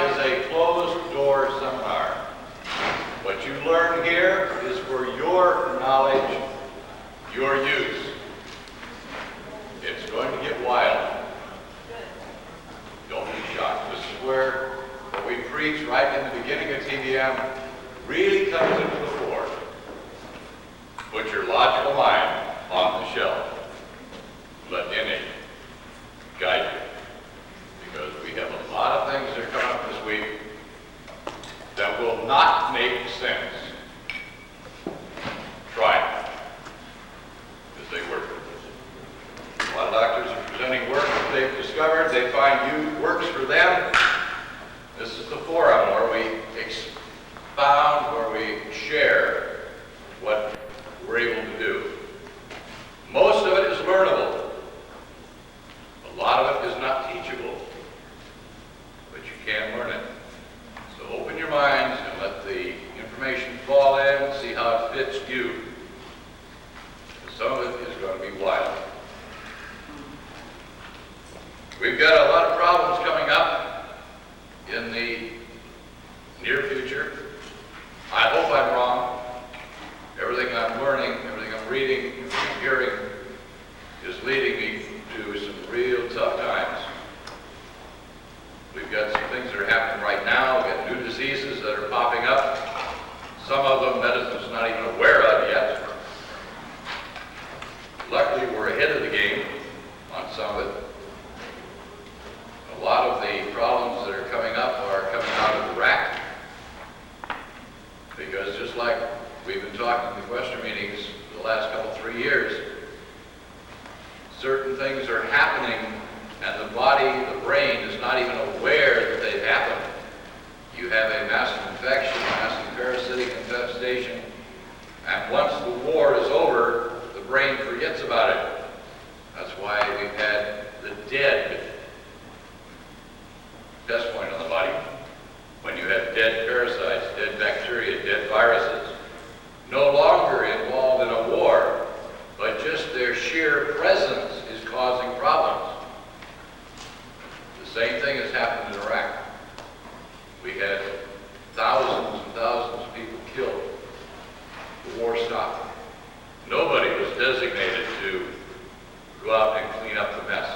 is a closed-door seminar. What you learn here is for your knowledge, your use. It's going to get wild. Don't be shocked. This is where what we preach right in the beginning of TBM really comes into the fore. Put your logical mind on the shelf. Let N.M.D guide you. Because we have a lot of things that are coming up this week that will not make sense. Try it. Because they work. A lot of doctors are presenting work that they've discovered. They find works for them. This is the forum where we expound, where we share what we're able to do. Most of it is learnable. A lot of it is not teachable, but you can learn it. So open your minds and let the information fall in, see how it fits you. Some of it is going to be wild. We've got a lot of problems coming up in the near future. I hope I'm wrong. Everything I'm learning, everything I'm reading, everything I'm hearing is leading me to some real tough times. We've got some things that are happening right now. We've got new diseases that are popping up. Some of them medicine's not even aware of yet. Luckily, we're ahead of the game on some of it. A lot of the problems that are coming up are coming out of Iraq. Because just like we've been talking in the question meetings for the last couple, 3 years, certain things are happening and the body, the brain, is not even aware that they've happened. You have a massive infection, massive parasitic infestation, and once the war is over, the brain forgets about it. That's why we've had the dead test point on the body. When you have dead parasites, dead bacteria, dead viruses, no longer involved in a war, but just their sheer presence is causing problems. The same thing has happened in Iraq. We had thousands and thousands of people killed. The war stopped. Nobody was designated to go out and clean up the mess.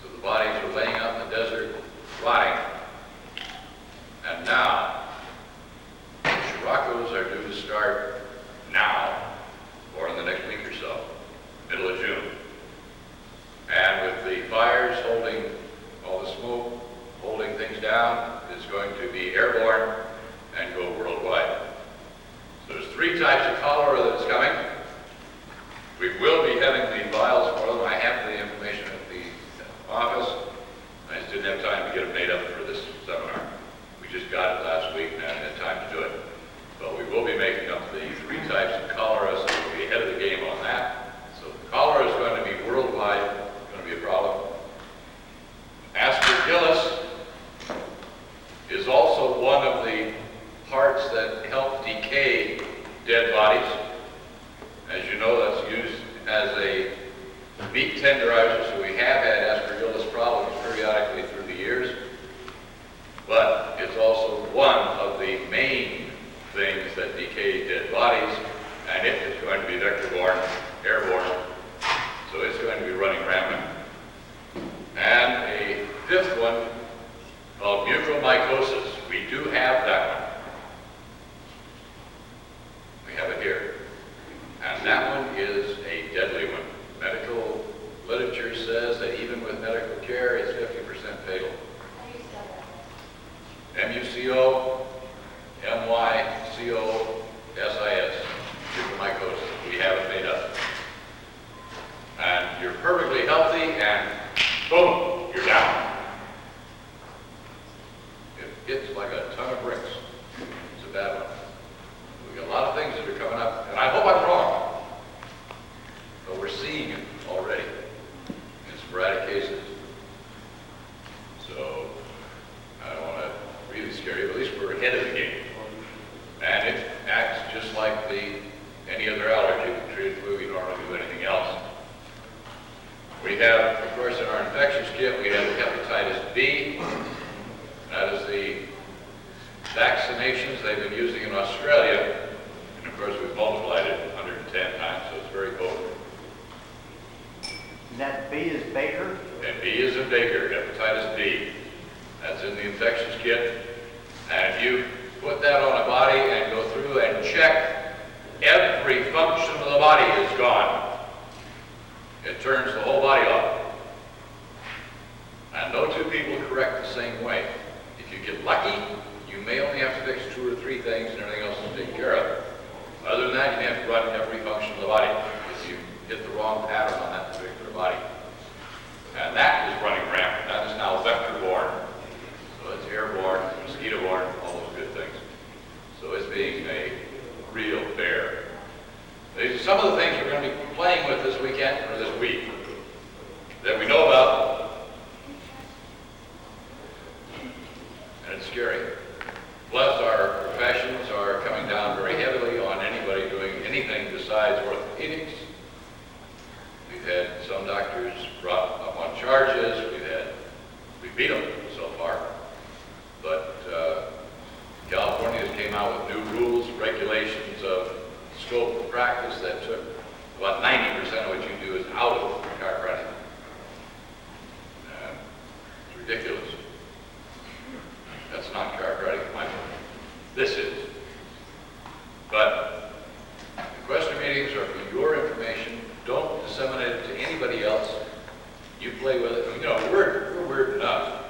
So the bodies are laying out in the desert, rotting. And now, the Shirokos are due to start now, or in the next week or so, middle of June. And with the fires holding all the smoke, holding things down, it's going to be airborne and go worldwide. So there's 3 types of cholera that's coming. We will be having the vials for them. I have the information at the office. I just didn't have time to get them made up for this seminar. We just got it last week and I haven't had time to do it. But we will be making up the 3 types of cholera, so we'll be ahead of the game on that. So cholera is going to be worldwide, going to be a problem. Aspergillus is also one of the parts that help decay dead bodies. As you know, that's used as a meat tenderizer, so we have had Aspergillus problems periodically through the years. But it's also one of the main things that decay dead bodies, and it is going to be vector-borne, airborne, so it's going to be running rampant. And a 5th one called mucormycosis. We do have that one. We have it here. And that one is a deadly one. Medical literature says that even with medical care, it's 50% fatal. M-U-C-O, M-Y-C-O-S-I-S, mucormycosis. We have it made up. And you're perfectly healthy and boom, you're down. It hits like a ton of bricks. It's a bad one. We got a lot of things that are coming up, and I hope I'm wrong, but we're seeing it already in sporadic cases. So I don't want to really scare you, but at least we're ahead of the game. And it acts just like any other allergy. We treat it the way we normally do anything else. We have, of course, in our infectious kit, we have hepatitis B. That is the vaccinations they've been using in Australia. And of course, we've multiplied it 110 times, so it's very potent. And that B is Baker? And B is in Baker, hepatitis B. That's in the infectious kit. And if you put that on a body and go through and check, every function of the body is gone. It turns the whole body off. And no two people correct the same way. If you get lucky, you may only have to fix 2 or 3 things and everything else is taken care of. Other than that, you have to run every function of the body if you hit the wrong pattern on that particular body. And that is running rampant. That is now vector-borne. So it's airborne, mosquito-borne, all those good things. So it's being a real bear. These are some of the things we're going to be playing with this weekend, or this week, that we know about. And it's scary. Plus, our professions are coming down very heavily on anybody doing anything besides orthopedics. We've had some doctors brought up on charges. We beat them so far. But California has came out with new rules, regulations of scope of practice that took about 90% of what you do is out of chiropractic. It's ridiculous. That's not chiropractic, my opinion. This is. But the question meetings are for your information. Don't disseminate it to anybody else. You play with it. You know, we're weird enough.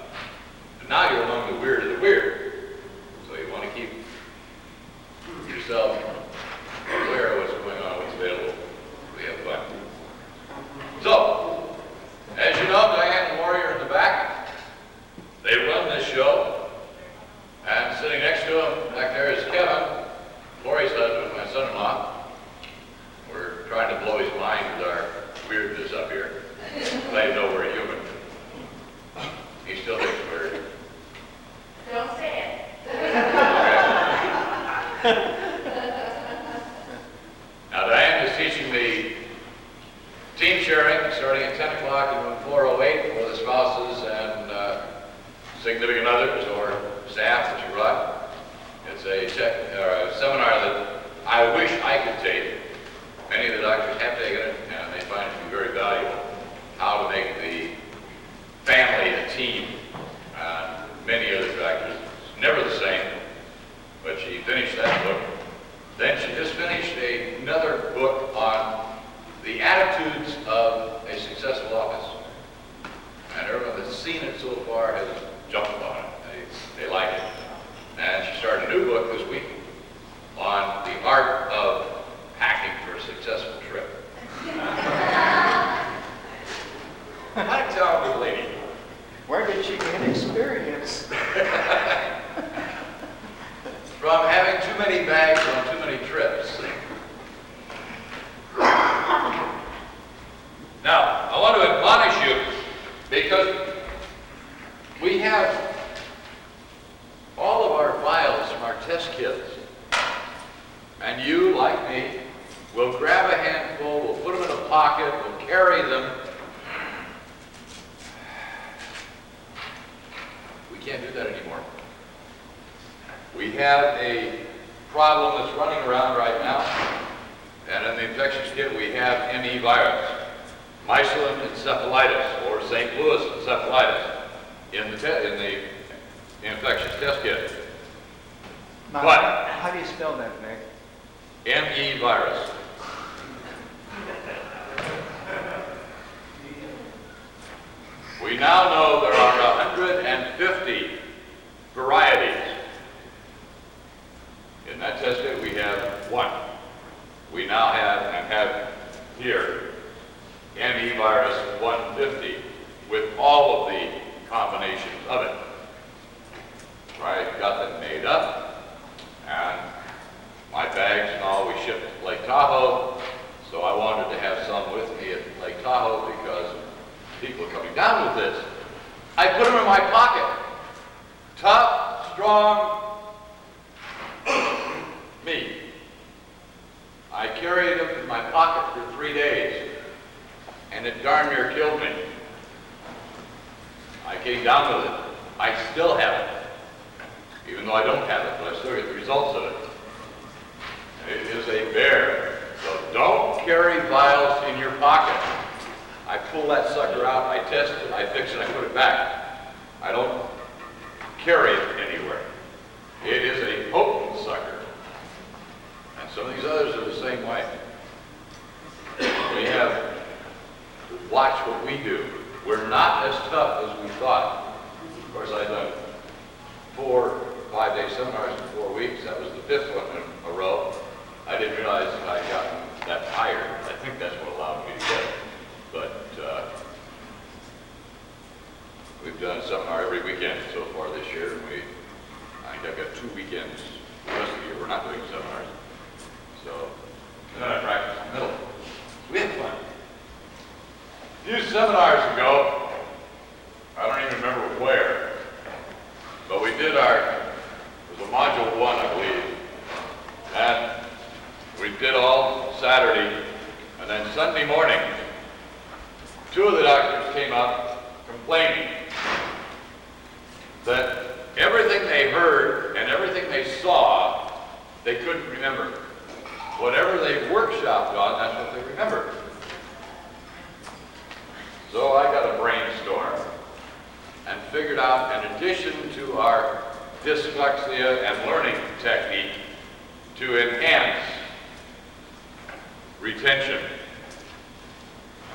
But now you're among the weird of the weird. So you want to keep yourself aware of what's going on, what's available. We have fun. So, as you know, Diane and Warrior in the back, they run this show. And sitting next to him back there is Kevin, Lori's husband, my son-in-law. We're trying to blow his mind with our weirdness up here. Let him know we're human. He still thinks we're... Don't say it. Now, Diane is teaching me team sharing starting at 10 o'clock in room 408 for the spouses and significant others or staff that you run. It's a seminar that I wish I could take. Many of the doctors have taken it, and they find it to be very valuable. How to make the family a team. Many other factors. It's never the same, but she finished that book. Then she just finished another book on the attitudes of a successful office. And everyone that's seen it so far has jumped on it. They like it. And she started a new book this week on the art of packing for a successful trip. I tell a good lady. Where did she get experience? From having too many bags on too many trips. Now, I want to admonish you because we have all of our files from our test kits. And you, like me, will grab a handful, we'll put them in a pocket, we'll carry them. We can't do that anymore. We have a problem that's running around right now. And in the infectious kit, we have N.M.D virus, Michelin encephalitis, or St. Louis encephalitis in the infectious test kit. Now, What? How do you spell that, Nick? N.M.D virus. We now know there are 150 varieties. In that test kit, we have 1. We now have here N.M.D virus 150 with all of the combinations of it. Right, got them made up, and my bags and all we shipped to Lake Tahoe, so I wanted to have some with me at Lake Tahoe because people are coming down with this. I put them in my pocket. Tough, strong, me. I carried them in my pocket for 3 days, and it darn near killed me. I came down with it. I still have it. even though I don't have it, but I still get the results of it. It is a bear. So don't carry vials in your pocket. I pull that sucker out, I test it, I fix it, I put it back. I don't carry it anywhere. It is a potent sucker. And some of these others are the same way. We have to watch what we do. We're not as tough as we thought. Of course, I've done 4 5-day seminars in 4 weeks. That was the 5th one in a row. I didn't realize that I'd gotten that tired. I think that's what allowed me to get it. But we've done a seminar every weekend so far this year. And I think I've got 2 weekends the rest of the year we're not doing seminars. So, and then I practice in the middle. We had fun. A few seminars ago, I don't even remember where, but we did it was a module 1, I believe, and we did all Saturday, and then Sunday morning, 2 of the doctors came up complaining that everything they heard and everything they saw, they couldn't remember. Whatever they workshopped on, that's what they remembered. So I got a brainstorm and figured out, in addition to our dyslexia and learning technique, to enhance retention.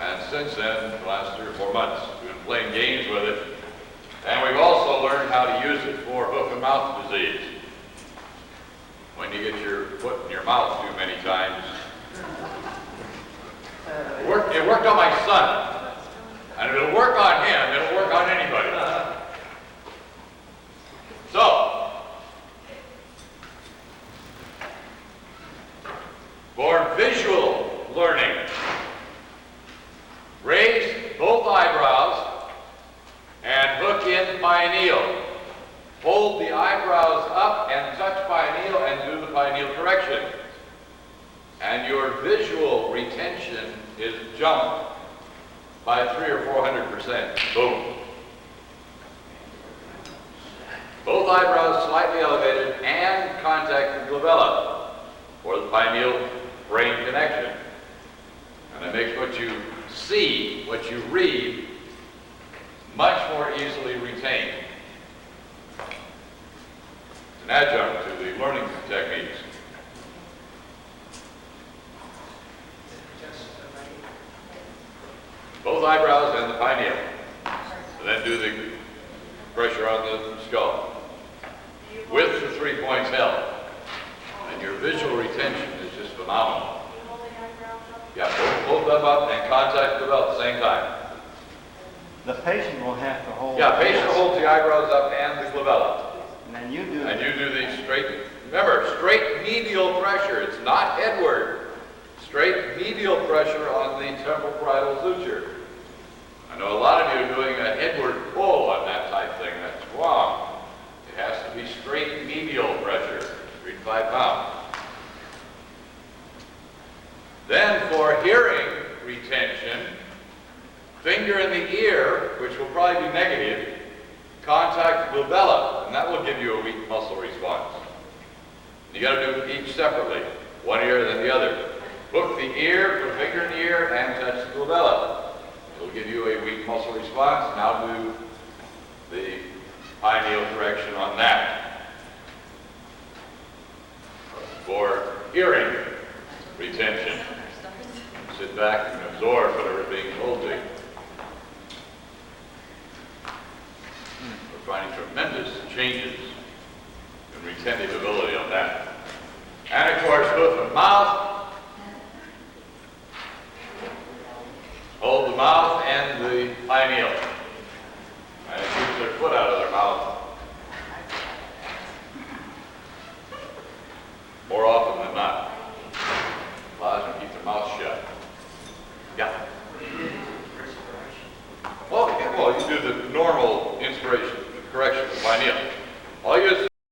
And since then, the last 3 or 4 months, we've been playing games with it. And we've also learned how to use it for hoof and mouth disease. When you get your foot in your mouth too many times. It worked on my son. And it'll work on him, it'll work on anybody. So, for visual learning, raise both eyebrows and hook in pineal. Hold the eyebrows up and touch pineal and do the pineal correction. And your visual retention is jumped by 300 or 400%. Boom. Both eyebrows slightly elevated and contact the glabella for the pineal brain connection. And it makes what you see, what you read, much more easily retained. An adjunct to the learning techniques. Both eyebrows and the pineal. And then do the pressure on the skull. With the 3 points held. And your visual retention is just phenomenal. Yeah, both them up and contact the belt at the same time. The patient will have to hold. Yeah, patient holds the eyebrows up and the glabella. And then you do. And you do the straight, remember, straight medial pressure. It's not headward. Straight medial pressure on the temporal parietal suture. I know a lot of you are doing a headward pull on that type thing. That's wrong. It has to be straight medial pressure, 3 to 5 pounds. Then for hearing retention, finger in the ear, which will probably be negative, contact the glabella, and that will give you a weak muscle response. You got to do each separately, one ear then the other. Hook the ear, put a finger in the ear, and touch the glabella. It'll give you a weak muscle response. Now do the pineal correction on that. For hearing retention, sit back and absorb whatever is being told to you. We're finding tremendous changes in retentive ability on that. And of course, hoof and mouth. Hold the mouth and the pineal. And keep their foot out of their mouth. More often than not. Allows them to keep their mouth shut. Yeah. Well, you do the normal inspiration, correction of the pineal. All you